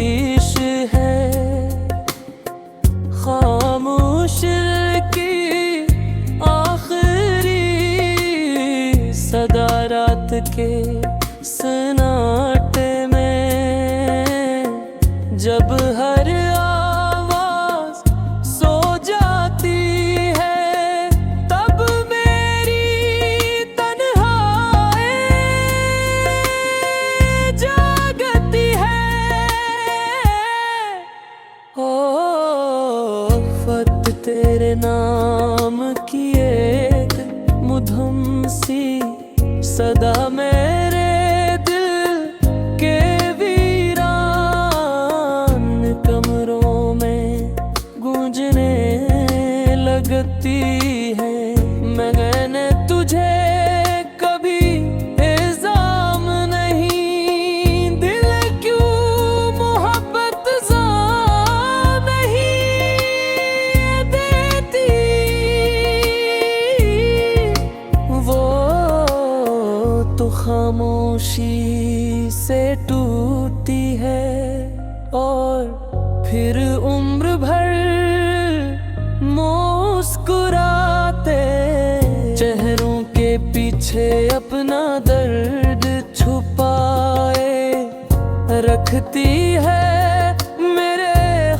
तफ्तीश है, खामोश की आखिरी सदा रात के सन्नाटे में, जब हर आवाज सो जाती है तब मेरी तन्हाई जागती है। ओ फत तेरे नाम की एक मुधम सी सदा मेरे दिल के वीरान कमरों में गूंजने लगती है। मैंने तुझे कभी इल्जाम नहीं, दिल क्यों मोहब्बत ज़ा नहीं देती, वो तो खामोशी से टूटती है और फिर उम्र भर मुस्कुराते चेहरों के पीछे अपना दर्द छुपाए रखती है। मेरे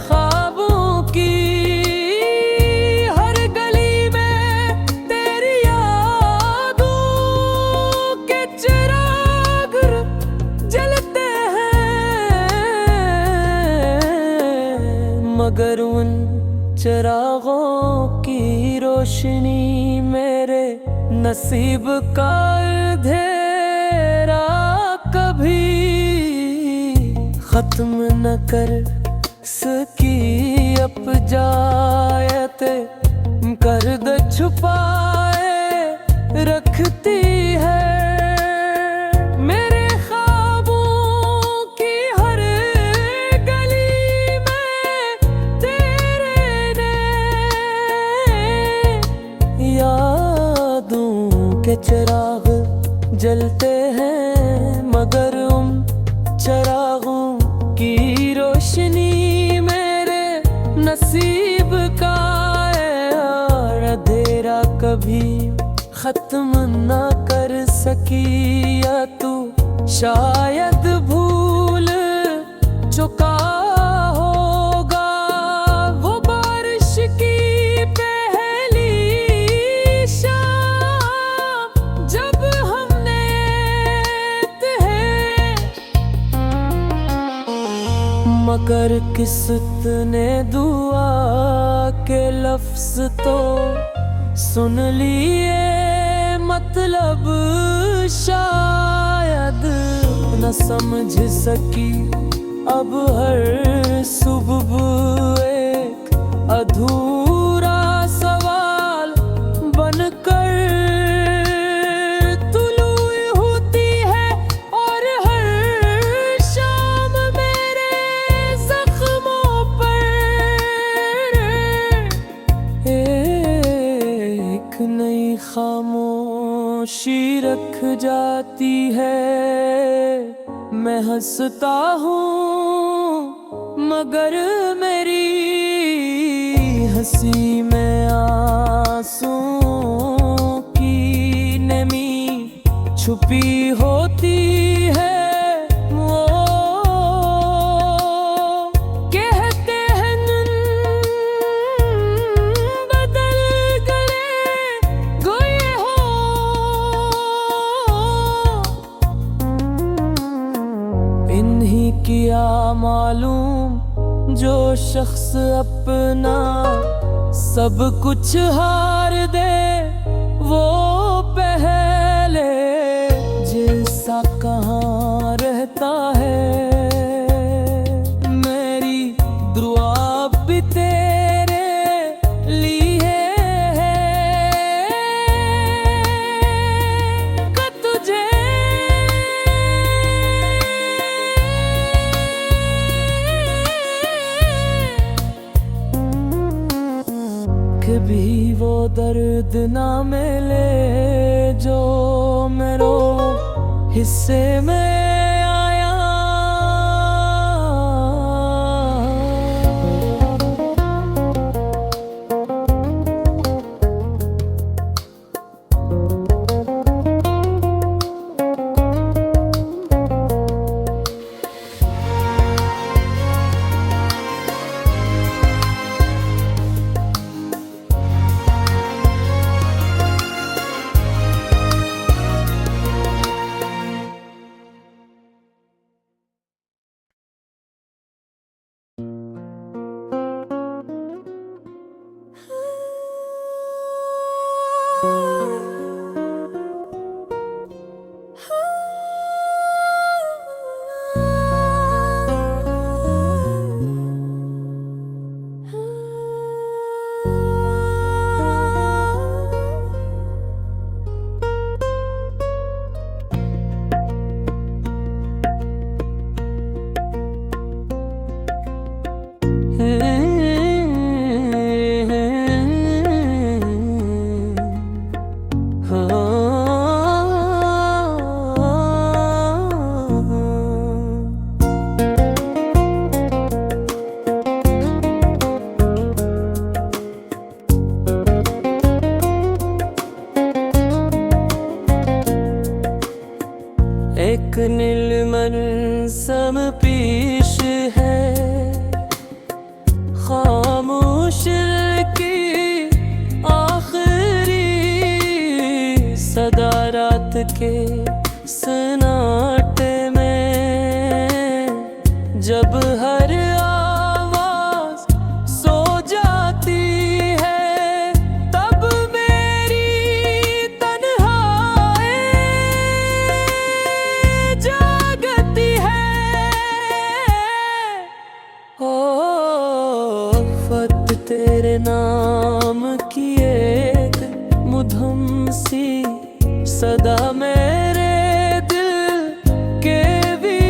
ख्वाबों की हर गली में तेरी यादों के चिराग जलते हैं, मगर उन चिरागों की रोशनी मेरे नसीब का अंधेरा कभी खत्म न कर सकी। अपजायते कर्द छुपाए रखती है, मेरे ख्वाबों की हर गली में तेरे ने यादों के चिराग जलते हैं, मगर उन चिरागों की रोशनी मेरे नसीब का और अंधेरा कभी खत्म ना कर सकी। या तू शायद भूल चुका होगा वो बारिश की पहली शाम, जब हमने मगर किस्मत ने दुआ के लफ्ज तो सुन लिए, मतलब शायद न समझ सकी। अब हर सुबह एक अधूरा सवाल बनकर नई खामोशी रख जाती है। मैं हंसता हूँ मगर मेरी हंसी में आंसुओं की नमी छुपी होती है। इन्हीं किया मालूम जो शख्स अपना सब कुछ हार दे, वो पहले जैसा कहाँ रहता है। मेरी दुआ भी तेरे लिए है कि तुझे भी वो दर्द ना मिले जो मेरो हिस्से में आया। ओ फत तेरे नाम की एक मुधम सी सदा मेरे दिल के वीरान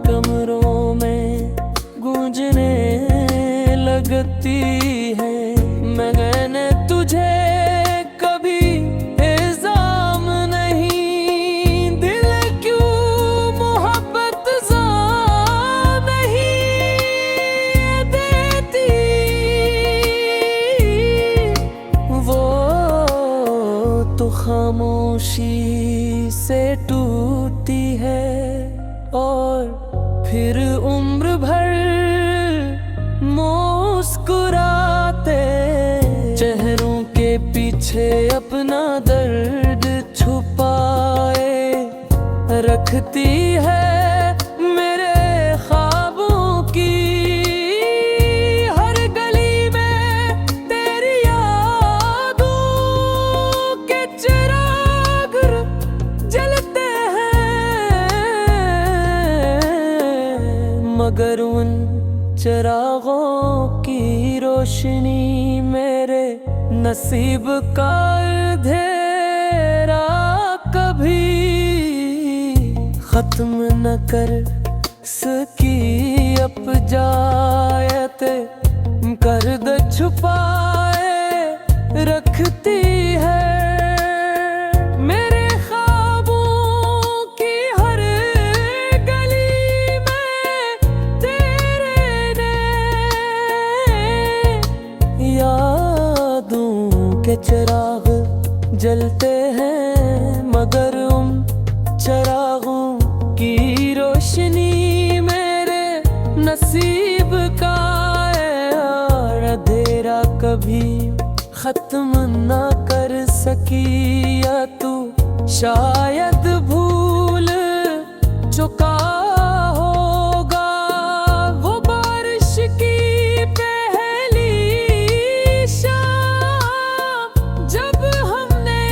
कमरों में गूंजने लगती है। मैंने तुझे कभी इल्जाम नहीं, दिल क्यों मोहब्बत ज़ा नहीं देती। वो तो खामोशी से टूटी है और फिर उम्र भर मुस्कुराते चेहरों के पीछे अपना दर्द छुपाए रखती है। मेरे ख्वाबों की हर गली में तेरी यादों के चिराग जलते हैं, मगर उन चिरागों की रोशनी मेरे नसीब का अंधेरा कभी खत्म न कर सकी। अपजायत कर्द छुपाए रखती है। मेरे ख्वाबों की हर गली में तेरे यादों के चिराग जलते हैं, मगर उन चिरागों की रोशनी मेरे नसीब का है और अंधेरा कभी खत्म ना कर सकी। या तू शायद भूल चुका होगा वो बारिश की पहली शाम जब हमने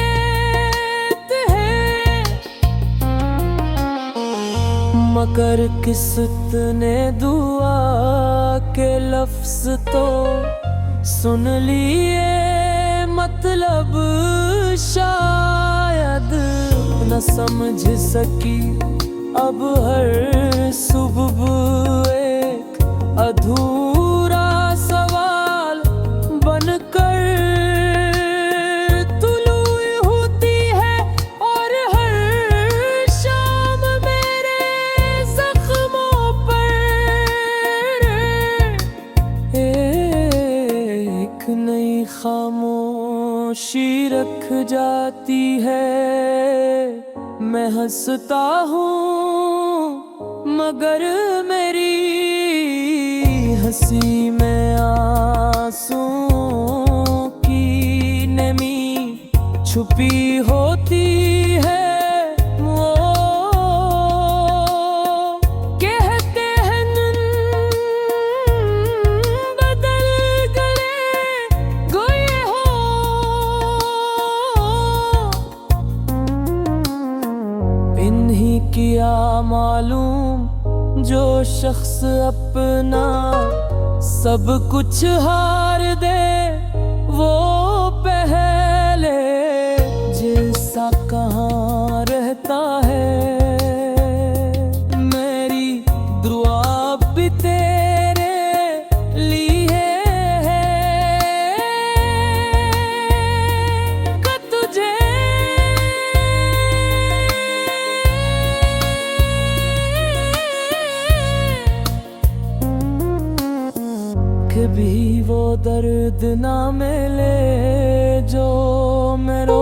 मगर किस्मत ने दुआ के लफ्ज तो सुन लिए, मतलब शायद न समझ सकी। अब हर सुबह एक अधूरा सवाल बनकर तुलू होती है और हर शाम मेरे जख्मों पर एक नई खामोशी रख जाती है। मैं हंसता हूँ मगर मेरी हंसी में आंसुओं की नमी छुपी होती है। वो कहते हैं नून बदल गए गोये हो, इन्हीं किया मालूम जो शख्स अपना सब कुछ हार दे वो पहले जैसा कहाँ रहता है। मेरी दुआ भी तेरे लिए है कि तुझे कभी वो दर्द ना मिले जो मेरो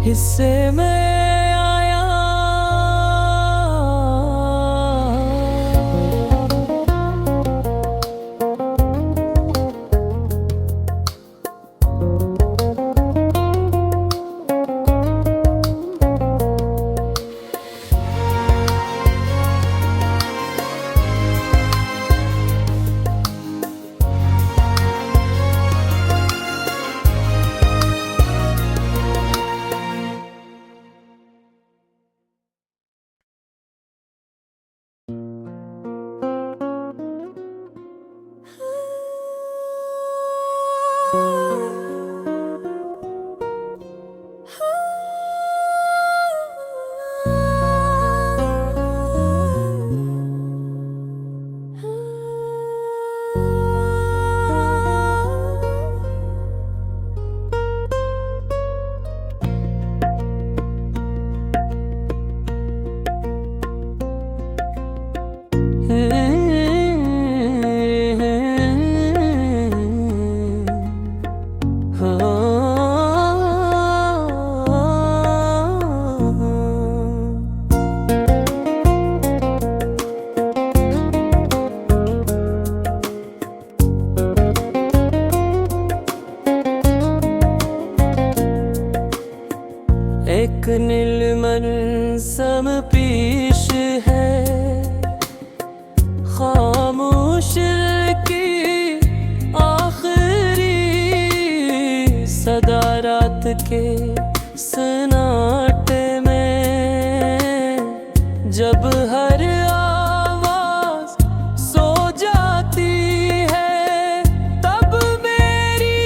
हिस्से में आया। मुश्किल की आखिरी सदा रात के सन्नाटे में, जब हर आवाज सो जाती है तब मेरी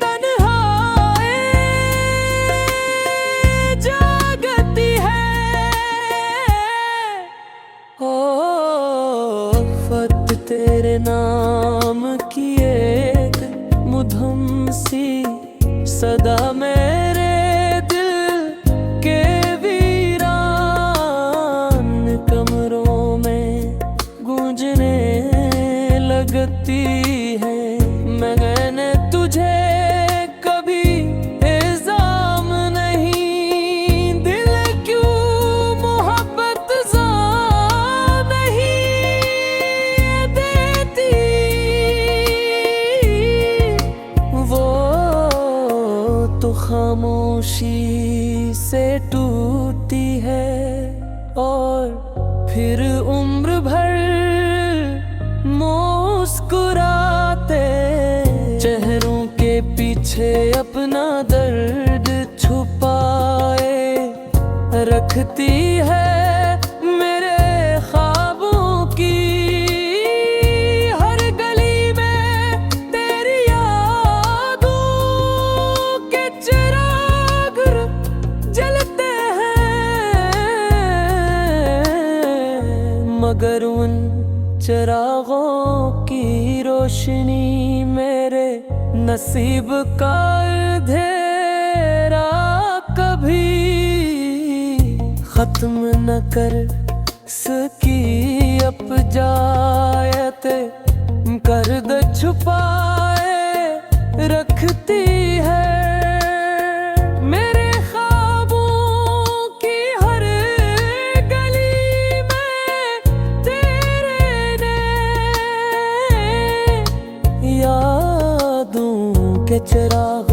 तन्हाई जागती है। ओ फत तेरे नाम की एक मुधम सी सदा मेरे दिल के वीरान कमरों में गूंजने लगती है। मैंने तुझे कभी इल्जाम नहीं, दिल क्यों मोहब्बत ज़ा नहीं देती, वो तो खामोशी से टूटी है और फिर उम्र भर मुस्कुराते चेहरों के पीछे अपना दर्द छुपाए रखती है। मेरे ख्वाबों की हर गली में तेरी यादों के चिराग जलते हैं, मगर उन चिरागों की रोशनी मेरे नसीब का अंधेरा कभी खत्म न कर सकी। अब जायते कर्द छुपाए रखती है। मेरे ख्वाबों की हर गली में तेरे नैन यादों के चिराग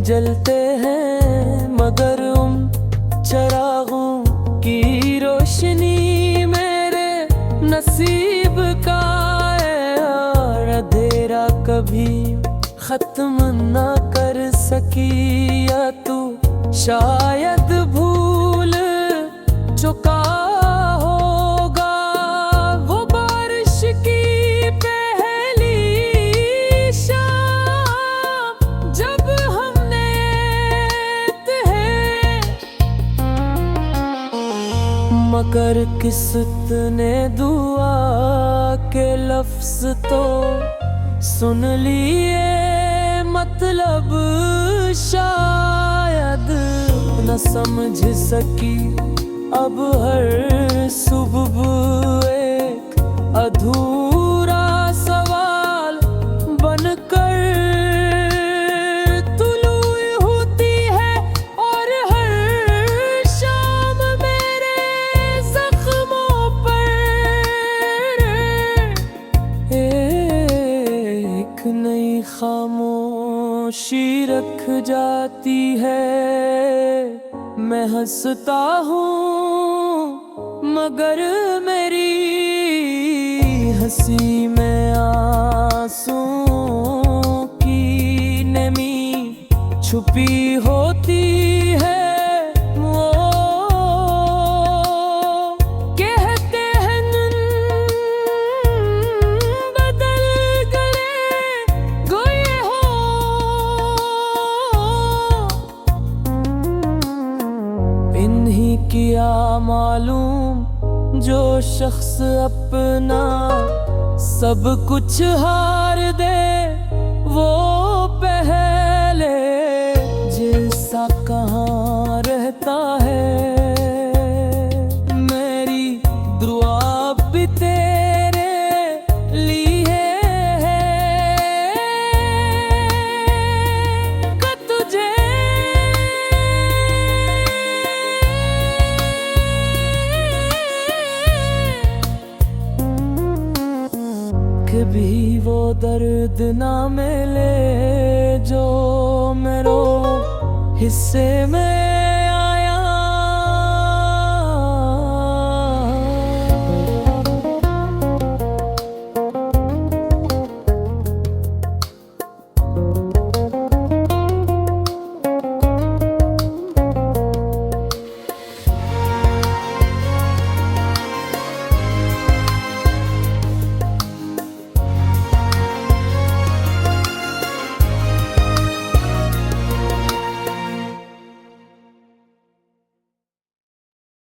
जलते हैं, मगर उन चिरागों की रोशनी मेरे नसीब का और अंधेरा कभी खत्म ना कर सकी। या तू शायद भूल चुका होगा वो बारिश की पहली शाम, जब हमने मगर किस्मत ने दुआ के लफ्ज तो सुन लिए, मतलब शायद न समझ सकी। अब हर सुबह एक अधूरा सवाल बनकर तुलू होती है और हर शाम मेरे जख्मों पर एक नई खामोशी रख जाती है। मैं हंसता हूँ मगर मेरी हंसी में आंसुओं की नमी छुपी होती है। वो कहते हैं बदल गए गोये हो, इन्हीं किया मालूम जो शख्स अपना सब कुछ हार दे, वो पहले जैसा कहाँ रहता है। मेरी दुआ भी तेरे लिए है कि तुझे कभी वो दर्द ना मिले जो मेरो हिस्से में